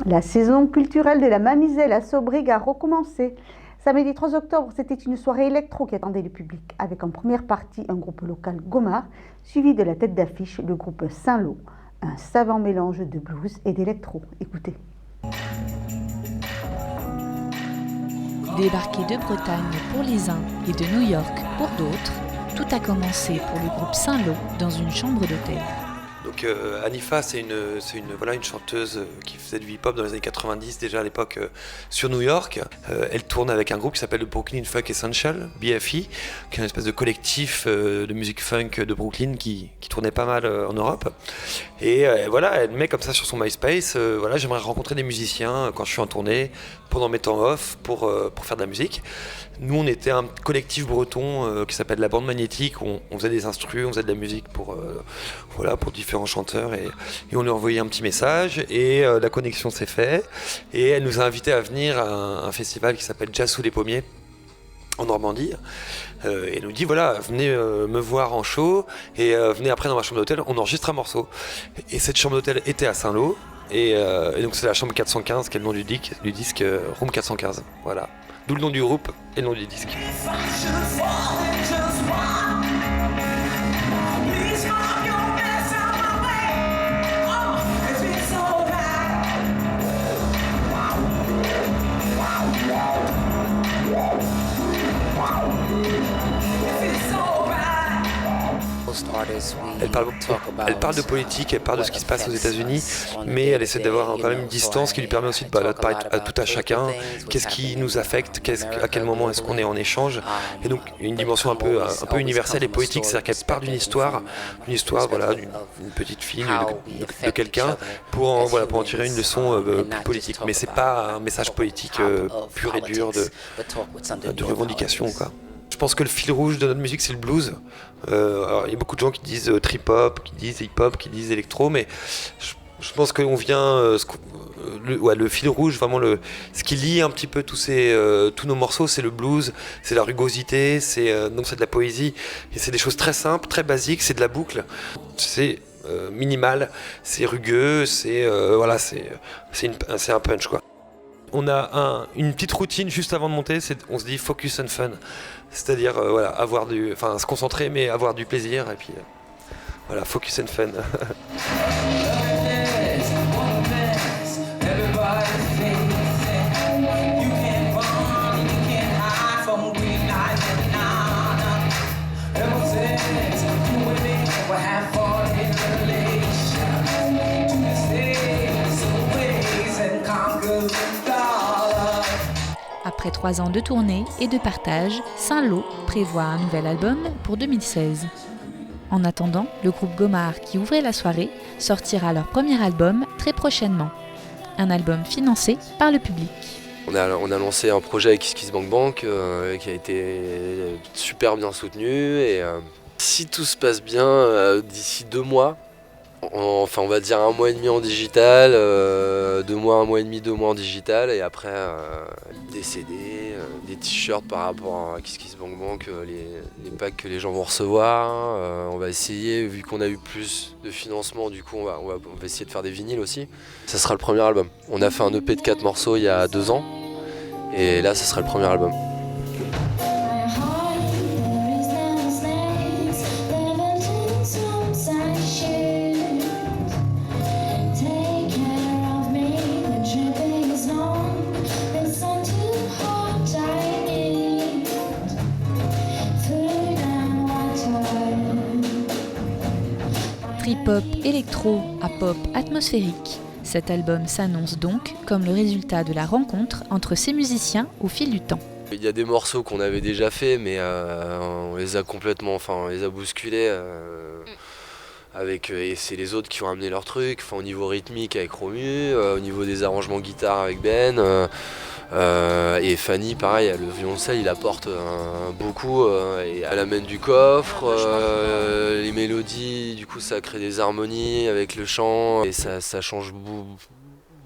La saison culturelle de la Mamizelle à Sobrig a recommencé. Samedi 3 octobre, c'était une soirée électro qui attendait le public, avec en première partie un groupe local Gomard, suivi de la tête d'affiche le groupe Saint-Lô, un savant mélange de blues et d'électro. Écoutez. Débarqué de Bretagne pour les uns et de New York pour d'autres, tout a commencé pour le groupe Saint-Lô dans une chambre d'hôtel. Donc Hanifa, c'est une chanteuse qui faisait du hip-hop dans les années 90 déjà à l'époque sur New York. Elle tourne avec un groupe qui s'appelle le Brooklyn Funk Essential, BFE, qui est une espèce de collectif de musique funk de Brooklyn qui tournait pas mal en Europe. Et voilà, elle met comme ça sur son MySpace, voilà, j'aimerais rencontrer des musiciens quand je suis en tournée, pendant mes temps off, pour faire de la musique. Nous, on était un collectif breton qui s'appelle la Bande Magnétique. On faisait des instrus, on faisait de la musique pour différents chanteurs et on lui a envoyé un petit message et la connexion s'est faite. Et elle nous a invités à venir à un festival qui s'appelle Jazz sous les pommiers en Normandie. Et elle nous dit voilà, venez me voir en show et venez après dans ma chambre d'hôtel, on enregistre un morceau. Et cette chambre d'hôtel était à Saint-Lô. Et donc c'est la chambre 415 qui est le nom du disque Room 415. Voilà. D'où le nom du groupe et le nom du disque. Elle parle de politique, elle parle de ce qui se passe aux États-Unis, mais elle essaie d'avoir quand même une distance qui lui permet aussi de parler à tout à chacun. Qu'est-ce qui nous affecte, à quel moment est-ce qu'on est en échange, et donc une dimension un peu universelle et poétique, c'est-à-dire qu'elle part d'une histoire, voilà, d'une petite fille, de quelqu'un, pour en tirer une leçon plus politique. Mais c'est pas un message politique pur et dur de revendication, quoi. Je pense que le fil rouge de notre musique, c'est le blues. Alors, il y a beaucoup de gens qui disent trip-hop, qui disent hip-hop, qui disent électro, mais je pense qu'on vient... le fil rouge, vraiment ce qui lie un petit peu tous nos morceaux, c'est le blues, c'est la rugosité, c'est de la poésie. Et c'est des choses très simples, très basiques, c'est de la boucle. C'est minimal, c'est rugueux, c'est un punch, quoi. On a une petite routine juste avant de monter, on se dit focus and fun, c'est-à-dire se concentrer mais avoir du plaisir et puis voilà, focus and fun. Après 3 ans de tournée et de partage, Saint-Lô prévoit un nouvel album pour 2016. En attendant, le groupe Gomard qui ouvrait la soirée sortira leur premier album très prochainement. Un album financé par le public. On a lancé un projet avec Kiss Bank Bank qui a été super bien soutenu et si tout se passe bien, d'ici 2 mois, on va dire 1 mois et demi en digital, 2 mois, 1 mois et demi, 2 mois en digital, et après des CD, des t-shirts par rapport à Kiss Bank Bank, les packs que les gens vont recevoir. On va essayer, vu qu'on a eu plus de financement, du coup on va essayer de faire des vinyles aussi. Ça sera le premier album. On a fait un EP de 4 morceaux il y a 2 ans, et là ça sera le premier album. Trip-hop électro à pop atmosphérique. Cet album s'annonce donc comme le résultat de la rencontre entre ces musiciens au fil du temps. Il y a des morceaux qu'on avait déjà fait, mais on les a bousculés et c'est les autres qui ont amené leur truc. Au niveau rythmique avec Romu, au niveau des arrangements guitare avec Ben. Et Fanny, pareil, le violoncelle, il apporte beaucoup et elle amène du coffre, les mélodies, du coup ça crée des harmonies avec le chant et ça change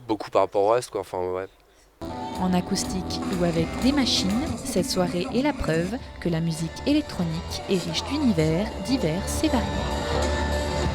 beaucoup par rapport au reste, quoi. En acoustique ou avec des machines, cette soirée est la preuve que la musique électronique est riche d'univers divers et variés.